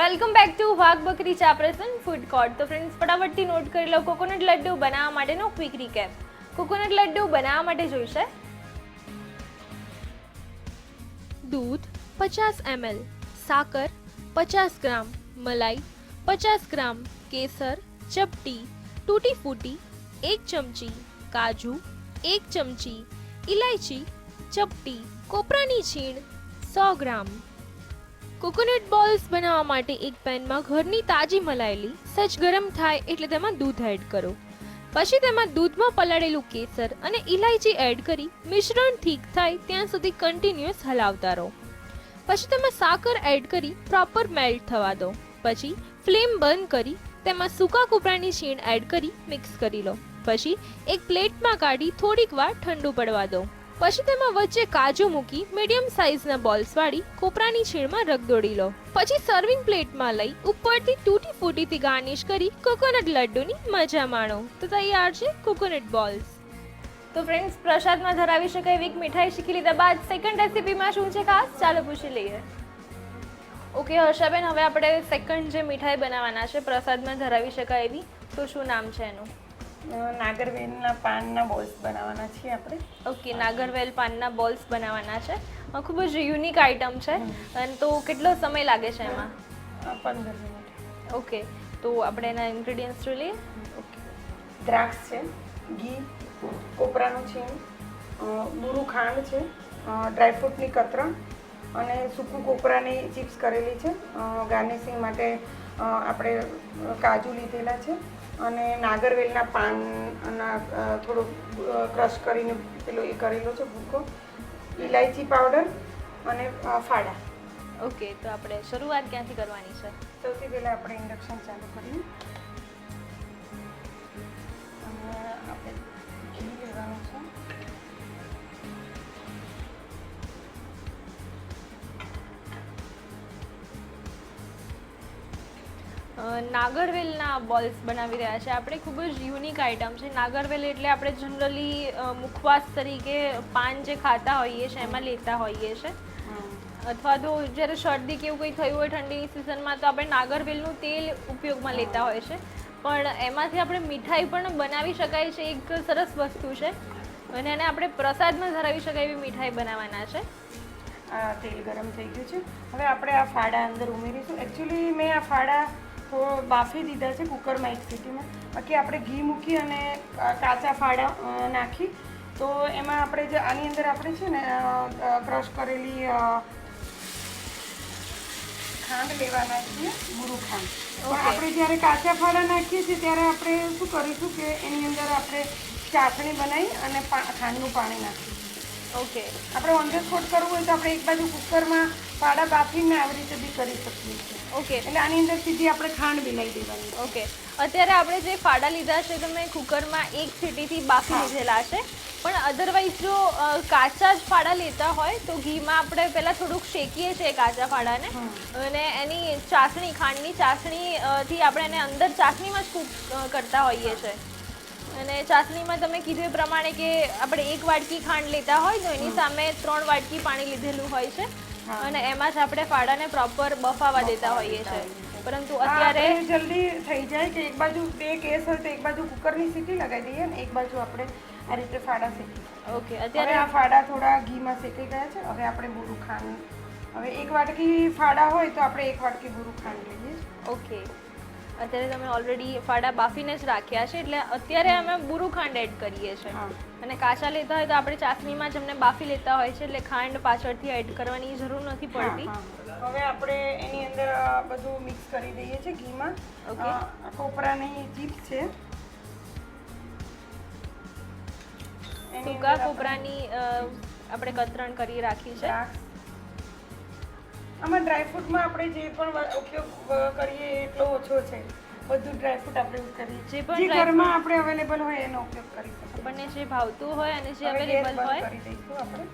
Welcome back to વાઘ બકરી ચા પ્રસન ફૂડ કોર્ટ. તો ફ્રેન્ડ્સ, ફટાફટથી નોટ કરી લો કોકોનટ લડ્ડુ બનાવવા માટેનો ક્વિક રીકેપ. કોકોનટ લડ્ડુ બનાવવા માટે જોઈશે દૂધ 50 ml, સાકર 50 ગ્રામ, મલાઈ 50 ગ્રામ, કેસર, ચપટી, તૂટી ફૂટી 1 ચમચી, કાજુ 1 ચમચી, ઇલાયચી ચપટી, કોપરાની છીણ 100 ગ્રામ. કોકોનટ બોલ્સ બનાવવા માટે એક પેનમાં ઘરની તાજી મલાયેલી સહેજ ગરમ થાય એટલે તેમાં દૂધ એડ કરો. પછી તેમાં દૂધમાં પલાળેલું કેસર અને ઇલાયચી એડ કરી મિશ્રણ ઠીક થાય ત્યાં સુધી કન્ટિન્યુઅસ હલાવતા રહો. પછી તેમાં સાકર એડ કરી પ્રોપર મેલ્ટ થવા દો. પછી ફ્લેમ બંધ કરી તેમાં સૂકા કોપરાની છીણ એડ કરી મિક્સ કરી લો. પછી એક પ્લેટમાં કાઢી થોડીક વાર ઠંડુ પડવા દો. પછી તેમાં વચ્ચે કાજુ મૂકી મીડિયમ સાઇઝના બોલ્સ વાળી કોપરાની છીણમાં રગદોળી લો. પછી સર્વિંગ પ્લેટમાં લઈ ઉપરથી તૂટી ફૂટીથી ગાર્નિશ કરી કોકોનટ લડ્ડુની મજા માણો. તો તૈયાર છે કોકોનટ બોલ્સ. તો ફ્રેન્ડ્સ, પ્રસાદમાં ધરાવી શકાય એવી એક મીઠાઈ શીખી લીધા બાદ સેકન્ડ રેસીપીમાં શું છે ખાસ, ચાલો પૂછી લઈએ. ઓકે હર્ષાબેન, હવે આપણે સેકન્ડ જે મીઠાઈ બનાવવાના છે પ્રસાદમાં ધરાવી શકાય એવી, તો શું નામ છે એનું? નાગરવેલના પાનના બોલ્સ બનાવવાના છીએ આપણે. ઓકે, નાગરવેલ પાનના બોલ્સ બનાવવાના છે. ખૂબ જ યુનિક આઈટમ છે. અને તો કેટલો સમય લાગે છે એમાં? 15 મિનિટ. ઓકે, તો આપણે એના ઇન્ગ્રેડિયન્ટ્સ જોઈ લઈએ. ઓકે, દ્રાક્ષ છે, ઘી, કોપરાનું છીણ, બુરું ખાંડ છે, ડ્રાયફ્રૂટની કતરણ અને સૂકું કોપરાની ચિપ્સ કરેલી છે. ગાર્નિશિંગ માટે આપણે કાજુ લીધેલા છે અને નાગરવેલના પાનના થોડો ક્રશ કરીને પેલો એ કરેલો છે ભૂકો, ઇલાયચી પાવડર અને ફાડા. ઓકે, તો આપણે શરૂઆત ક્યાંથી કરવાની છે? સૌથી પહેલાં આપણે ઇન્ડક્શન ચાલુ કરીએ અને આપણે ઘી લેવાનું છે. નાગરવેલના બોલ્સ બનાવી રહ્યા છે આપણે. ખૂબ જ યુનિક આઈટમ છે. નાગરવેલ એટલે આપણે જનરલી મુખવાસ તરીકે પાન જે ખાતા હોઈએ છીએ એમાં લેતા હોઈએ છીએ, અથવા તો જ્યારે શરદી કે એવું કંઈ થયું હોય ઠંડીની સિઝનમાં તો આપણે નાગરવેલનું તેલ ઉપયોગમાં લેતા હોય છે. પણ એમાંથી આપણે મીઠાઈ પણ બનાવી શકાય છે. એક સરસ વસ્તુ છે અને એને આપણે પ્રસાદમાં ધરાવી શકાય એવી મીઠાઈ બનાવવાના છે. આ તેલ ગરમ થઈ ગયું છે. હવે આપણે આ ફાડા અંદર ઉમેરીશું. એકચ્યુઅલી મેં આ ફાડા તો બાફી દીધા છે કુકરમાં 1 સીટીમાં. બાકી આપણે ઘી મૂકી અને કાચા ફાડા નાખી તો એમાં આપણે જે આની અંદર આપણે છે ને ક્રશ કરેલી ખાંડ લેવાના છીએ, બુરું ખાંડ. પણ આપણે જ્યારે કાચા ફાડા નાખીએ છીએ ત્યારે આપણે શું કરીશું કે એની અંદર આપણે ચાસણી બનાવી અને ખાંડનું પાણી નાખીશું. ઓકે, આપણે ઓન ધ સ્પોટ કરવું હોય તો આપણે એક બાજુ કુકરમાં ફાડા બાફીને આવી રીતે બી કરી શકીએ છીએ. ઓકે, એટલે આની અંદર સીધી આપણે ખાંડ મિલાવી દેવાની. ઓકે, અત્યારે આપણે જે ફાડા લીધા છે તમે કુકરમાં 1 સીટીથી બાફી લીધેલા છે. પણ અધરવાઇઝ જો કાચા જ ફાડા લેતા હોય તો ઘીમાં આપણે પહેલાં થોડુંક શેકીએ છીએ કાચા ફાડાને અને એની ચાસણી, ખાંડની ચાસણીથી આપણે એને અંદર ચાસણીમાં જ કૂક કરતા હોઈએ છીએ. અને ચાસણીમાં તમે કીધું એ પ્રમાણે કે આપણે 1 વાટકી ખાંડ લેતા હોય તો એની સામે 3 વાટકી પાણી લીધેલું હોય છે અને એમાં જ આપણે ફાડાને પ્રોપર બફાવા દેતા હોઈએ છીએ. પરંતુ અત્યારે જલ્દી થઈ જાય કે એક બાજુ 2 કેસ હોય તો એક બાજુ કુકરની સીટી લગાવી દઈએ અને એક બાજુ આપણે આ રીતે ફાડા શેકીએ. ઓકે, અત્યારે આ ફાડા થોડા ઘીમાં શેકાઈ ગયા છે. હવે આપણે બુરું ખાંડ, હવે 1 વાટકી ફાડા હોય તો આપણે 1 વાટકી બુરું ખાંડ લઈએ. ઓકે, અત્યારે તમે ઓલરેડી ફાડા બાફીને જ રાખ્યા છે એટલે અત્યારે અમે બુરું ખાંડ એડ કરીએ છીએ. અને કાચા લેતા હોય તો આપણે ચાસણીમાં જ અમને બાફી લેતા હોય છે એટલે ખાંડ પાછળથી એડ કરવાની જરૂર નથી પડતી. હવે આપણે એની અંદર બધું મિક્સ કરી દઈએ છીએ ઘીમાં. ઓકે, કોપરાની ચિપ્સ છે, સૂકા કોપરાની આપણે કતરણ કરી રાખી છે. આમાં ડ્રાયફ્રૂટમાં આપણે જે પણ ઉપયોગ કરીએ એટલો ઓછો છે. બધું ડ્રાયફ્રૂટ આપણે યુઝ કરીએ જે પણ ઘરમાં આપણે અવેલેબલ હોય એનો ઉપયોગ કરી શકીએ. આપણને જે ભાવતું હોય અને જે અવેલેબલ હોય કરી દઈશું આપણે.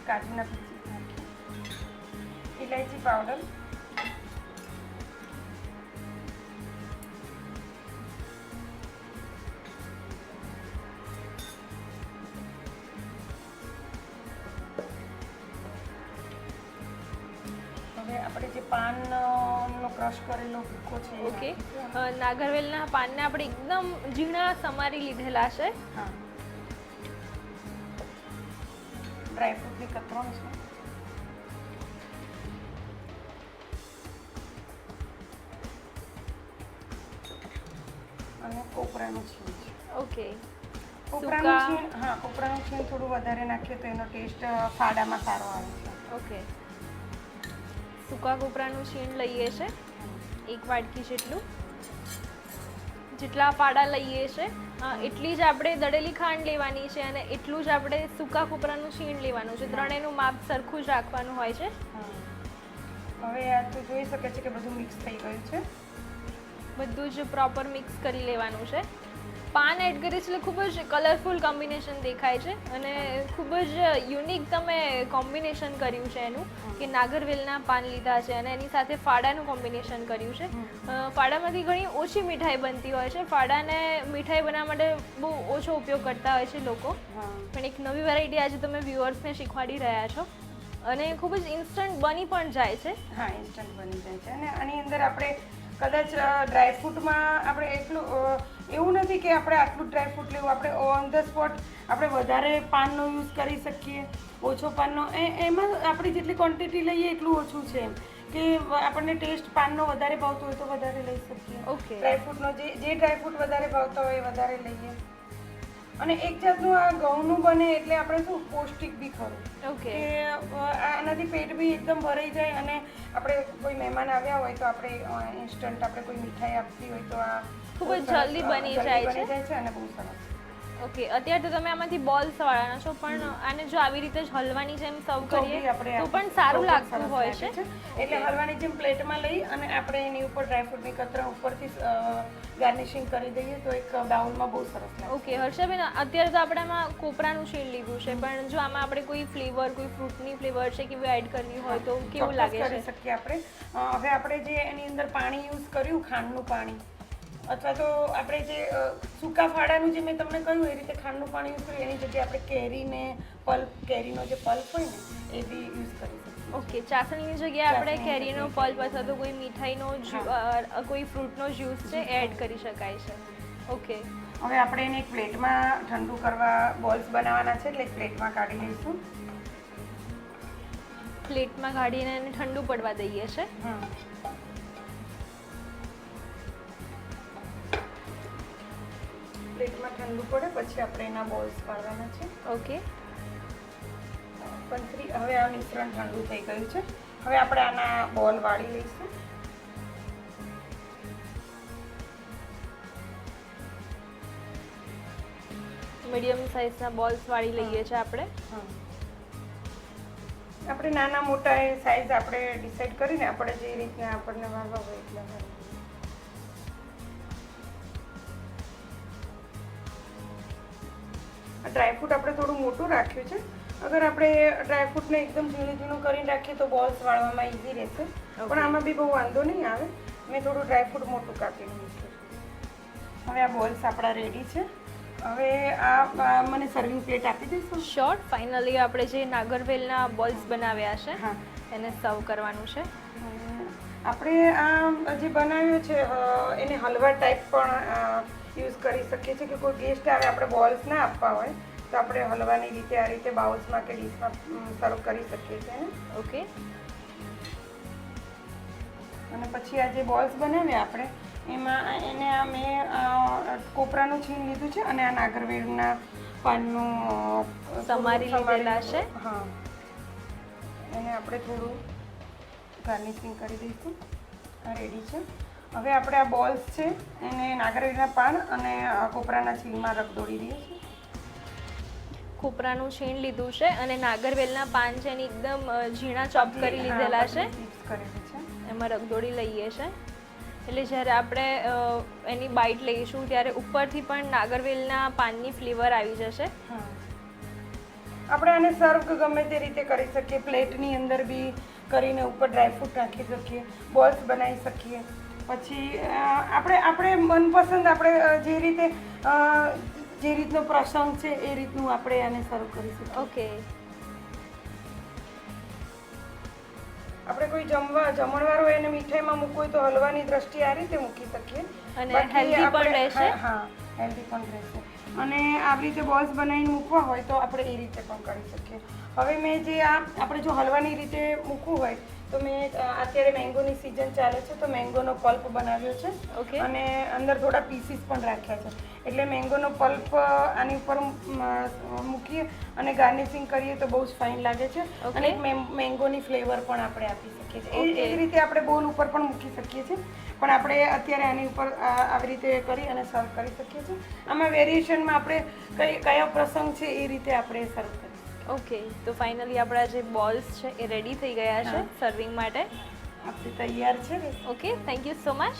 કાજુના પીસીસ નાખીએ, ઇલાયચી પાવડર, હવે જે પાનનો ક્રશ કરેલો ભૂકો છે એ ઓકે, નાખીશું. નાગરવેલના પાનને આપણે એકદમ ઝીણા સમારી લીધેલા છે. હા, ડ્રાયફ્રૂટની કતરણ છે, અને કોપરાનું છીણ છે. ઓકે, કોપરાનું સૂકા. છીણ, હા, કોપરાનું છીણ થોડું વધારે નાખીએ તો એનો ટેસ્ટ ફાડામાં સારો આવે છે. ઓકે, સૂકા કોપરાનું છીણ લઈએ છે 1 વાટકી જેટલું. જેટલા ફાડા લઈએ છે એટલી જ આપણે દળેલી ખાંડ લેવાની છે અને એટલું જ આપણે સૂકા કોપરાનું છીણ લેવાનું છે. ત્રણેયનું માપ સરખું જ રાખવાનું હોય છે. હા. હવે આ તો જોઈ શકે છે કે બધું મિક્સ થઈ ગયું છે. બધું જ પ્રોપર મિક્સ કરી લેવાનું છે. પાન એડ કરીએ છીએ એટલે ખૂબ જ કલરફુલ કોમ્બિનેશન દેખાય છે અને ખૂબ જ યુનિક તમે કોમ્બિનેશન કર્યું છે એનું, કે નાગરવેલના પાન લીધા છે અને એની સાથે ફાડાનું કોમ્બિનેશન કર્યું છે. ફાડામાંથી ઘણી ઓછી મીઠાઈ બનતી હોય છે. ફાડાને મીઠાઈ બનાવવા માટે બહુ ઓછો ઉપયોગ કરતા હોય છે લોકો, હા, પણ એક નવી વેરાયટી આજે તમે વ્યુઅર્સને શીખવાડી રહ્યા છો અને ખૂબ જ ઇન્સ્ટન્ટ બની પણ જાય છે. હા, ઇન્સ્ટન્ટ બની જાય છે. અને આની અંદર આપણે કદાચ ડ્રાયફ્રૂટમાં આપણે એટલું એવું નથી કે આપણે આટલું ડ્રાયફ્રૂટ લેવું, આપણે ઓન ધ સ્પોટ આપણે વધારે પાનનો યુઝ કરી શકીએ, ઓછો પાનનો. એમાં આપણી જેટલી ક્વોન્ટિટી લઈએ એટલું ઓછું છે, એમ કે આપણને ટેસ્ટ પાનનો વધારે ભાવતો હોય તો વધારે લઈ શકીએ. ઓકે, ડ્રાયફ્રૂટનો જે ડ્રાયફ્રૂટ વધારે ભાવતો હોય એ વધારે લઈએ. અને એક જાતનું આ ઘઉંનું બને એટલે આપણે શું પૌષ્ટિક બી ખરું, ઓકે, કે આનાથી પેટ બી એકદમ ભરાઈ જાય. અને આપણે કોઈ મહેમાન આવ્યા હોય તો આપણે ઇન્સ્ટન્ટ આપણે કોઈ મીઠાઈ આપવી હોય તો આ ખૂબ જ જલ્દી બની જાય છે. અને બહુ સરસ. ઓકે, અત્યારે તો તમે આમાંથી બોલ્સ વાળાના છો, પણ આને જો આવી રીતે જ હલવાની જેમ સર્વ કરીએ તો પણ સારું લાગતું હોય છે. એટલે હલવાની જેમ પ્લેટમાં લઈ અને આપણે એની ઉપર ડ્રાયફ્રૂટની કતરા ઉપરથી ગાર્નિશિંગ કરી દઈએ તો એક બાઉલમાં બહુ સરસ લાગે. ઓકે હર્ષાબેન, અત્યારે તો આપણે આમાં કોપરાનું છીણ લીધું છે, પણ જો આમાં આપણે કોઈ ફ્લેવર, કોઈ ફ્રૂટની ફ્લેવર છે કે એડ કરવી હોય તો કેવું લાગે કરી છે? શકીએ આપણે. હવે આપણે જે એની અંદર પાણી યુઝ કર્યું, ખાંડનું પાણી, અથવા તો આપણે જે સૂકા ફાડાનું જે મેં તમને કહ્યું એ રીતે ખાંડનું પાણી યુઝ કર્યું, એની જગ્યાએ આપણે કેરીનો જે પલ્પ હોય ને એ બી યુઝ કરી શકીએ. ઓકે, ચાસણીની જગ્યાએ આપણે કેરીનો પલ્પ અથવા તો કોઈ મીઠાઈનો કોઈ ફ્રૂટનો જ્યુસ છે એડ કરી શકાય છે. ઓકે, હવે આપણે એને એક પ્લેટમાં ઠંડુ કરવા બોલ્સ બનાવવાના છે, એટલે એક પ્લેટમાં કાઢી લઈશું. પ્લેટમાં કાઢીને એને ઠંડુ પડવા દઈએ છે. પ્લેટમાં ઠંડુ પડે પછી આપણે એના બોલ્સ પાડવાના છે. ઓકે, હવે આ મિશ્રણ ઠંડુ થઈ ગયું છે. હવે આપણે આના બોલ વાળી લઈશું. મીડિયમ સાઇઝના બોલ્સ વાળી લઈએ છીએ આપણે. આપણે નાના મોટા એ સાઈઝ આપણે ડિસાઈડ કરીને આપણે જે રીતના આપણને વાળવા હોય એટલા વાળવા. ડ્રાયફ્રૂટ આપણે થોડું મોટું રાખ્યું છે. અગર આપણે ડ્રાયફ્રૂટને એકદમ ઝીણું ઝીણું કરીને રાખીએ તો બોલ્સ વાળવામાં ઇઝી રહેશે, પણ આમાં બી બહુ વાંધો નહીં આવે. મેં થોડું ડ્રાયફ્રૂટ મોટું કાપીને મૂક્યું. હવે આ બોલ્સ આપણા રેડી છે. હવે આ મને સર્વિંગ પ્લેટ આપી દઈશું. શોર્ટ ફાઇનલી આપણે જે નાગરવેલના બોલ્સ બનાવ્યા છે હા, એને સર્વ કરવાનું છે. આપણે આ જે બનાવ્યું છે એને હલવા ટાઈપ પણ યુઝ કરી શકીએ છીએ, કે કોઈ ગેસ્ટ આવે આપણે બોલ્સ ના આપવા હોય તો આપણે હલવાની રીતે આ રીતે બાઉલ્સમાં કે ડીશમાં સર્વ કરી શકીએ છીએ. ઓકે, અને પછી આ જે બોલ્સ બનાવ્યા આપણે એમાં એને મેં કોપરાનું છીણ લીધું છે અને આ નાગરવેલના પાનનું સમારી લીધેલા છે. હા, એને આપણે થોડું ગાર્નિશિંગ કરી દઈશું. આ રેડી છે. હવે આપણે આ બોલ્સ છે એને નાગરવેલના પાન અને કોપરાના છીણમાં રગદોળી દઈએ છીએ. કોપરાનું છીણ લીધું છે અને નાગરવેલના પાન છે એની એકદમ ઝીણા ચોપ કરી લીધેલા છે, એમાં રગદોળી લઈએ છે. એટલે જ્યારે આપણે એની બાઈટ લઈશું ત્યારે ઉપરથી પણ નાગરવેલના પાનની ફ્લેવર આવી જશે. આપણે આને સર્વ ગમે તે રીતે કરી શકીએ. પ્લેટની અંદર બી કરીને ઉપર ડ્રાયફ્રૂટ નાખી શકીએ, બોલ્સ બનાવી શકીએ. પછી આપણે મનપસંદ આપણે જે રીતનો પ્રસંગ છે એ રીતનું આપણે આને સર્વ કરી શકીએ. ઓકે, આપણે કોઈ જમણવાર હોય અને મીઠાઈમાં મૂકવું હોય તો હલવાની દ્રષ્ટિએ આ રીતે મૂકી શકીએ અને બાકી healthy પણ આપણે- રહેશે. હા હેલ્ધી પણ રહેશે અને આવી રીતે બોલ્સ બનાવીને મૂકવા હોય તો આપણે એ રીતે પણ કરી શકીએ. હવે મેં જે આપણે જો હલવાની રીતે મૂકવું હોય તો મેં અત્યારે મેંગોની સિઝન ચાલે છે તો મેંગોનો પલ્પ બનાવ્યો છે. Okay. અને અંદર થોડા પીસીસ પણ રાખ્યા છે એટલે મેંગોનો પલ્પ આની ઉપર મૂકીએ અને ગાર્નિશિંગ કરીએ તો બહુ જ ફાઇન લાગે છે. Okay. અને એક મેંગોની ફ્લેવર પણ આપણે આપી શકીએ છીએ. Okay. એ જ રીતે આપણે બોલ ઉપર પણ મૂકી શકીએ છીએ પણ આપણે અત્યારે આની ઉપર આવી રીતે કરી અને સર્વ કરી શકીએ છીએ. આમાં વેરિએશનમાં આપણે કયો પ્રસંગ છે એ રીતે આપણે સર્વ કરીએ. ઓકે, તો ફાઇનલી આપણા જે બોલ્સ છે એ રેડી થઈ ગયા છે હા. સર્વિંગ માટે. આપણે તૈયાર છે. Okay, thank you so much.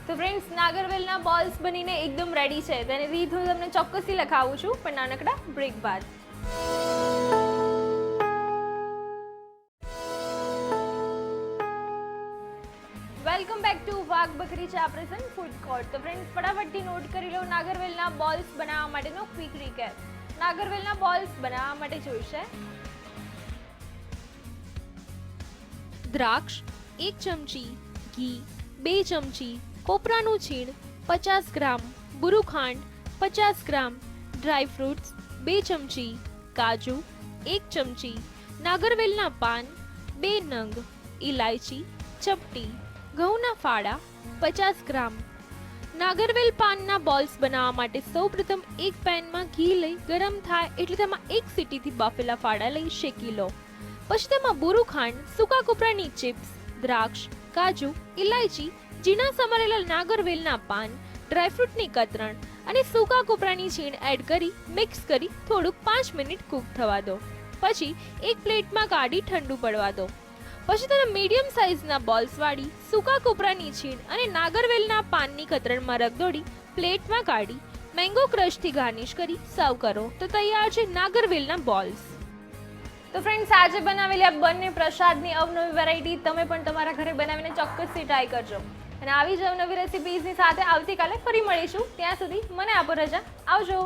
તો ફ્રેન્ડ્સ, નાગરવેલના બોલ્સ બનીને એકદમ રેડી છે. તેની રીત હું તમને ચોક્કસથી લખાવું છું પણ નાનકડા બ્રેક બાદ. વેલકમ બેક ટુ વાઘ બકરી ચા પ્રેઝન્ટ ફૂડ કોર્ટ. તો ફ્રેન્ડ્સ, ફટાફટથી નોટ કરી લો નાગરવેલના બોલ્સ બનાવવા માટેનો ક્વિક રીકેપ. નાગરવેલના બોલ્સ બનાવવા માટે જોઈશે દ્રાક્ષ 1 ચમચી, ઘી 2 ચમચી, કોપરાનું છીણ 50 ગ્રામ, બુરું ખાંડ 50 ગ્રામ, ડ્રાય ફ્રૂટ્સ 2 ચમચી, કાજુ 1 ચમચી, નાગરવેલના પાન 2 નંગ, ઇલાયચી ચપટી, ઘઉંના ફાડા 50 ગ્રામ. નાગરવેલ પાનના બોલ્સ બનાવવા માટે સૌપ્રથમ એક પેનમાં ઘી લઈ ગરમ થાય એટલે તેમાં એક સીટીથી બાફેલા ફાડા લઈ શેકી લો. પછી તેમાં બુરું ખાંડ, સૂકા કોપરાની ચિપ્સ, દ્રાક્ષ, કાજુ, ઇલાયચી, ઝીણા સમારેલા નાગરવેલના પાન, ડ્રાયફ્રૂટની કતરણ અને સૂકા કોપરાની છીણ એડ કરી મિક્સ કરી થોડુંક 5 મિનિટ કૂક થવા દો. પછી એક પ્લેટમાં કાઢી ઠંડુ પડવા દો. પછી તેને મીડિયમ સાઇઝના બોલ્સ વાળી સૂકા કોપરાની છીણ અને નાગરવેલના પાનની કતરણમાં રગદોડી પ્લેટમાં કાઢી મેંગો ક્રશથી ગાર્નિશ કરી સર્વ કરો તો તૈયાર છે નાગરવેલના બોલ્સ. તો ફ્રેન્ડ્સ, આજે બનાવેલી આ બંને પ્રસાદની અવનવી વેરાયટી તમે પણ તમારા ઘરે બનાવીને ચોક્કસથી ટ્રાય કરજો. અને આવી જ અવનવી રેસિપીઝની સાથે આવતીકાલે ફરી મળીશું. ત્યાં સુધી મને આપો રજા. આવજો.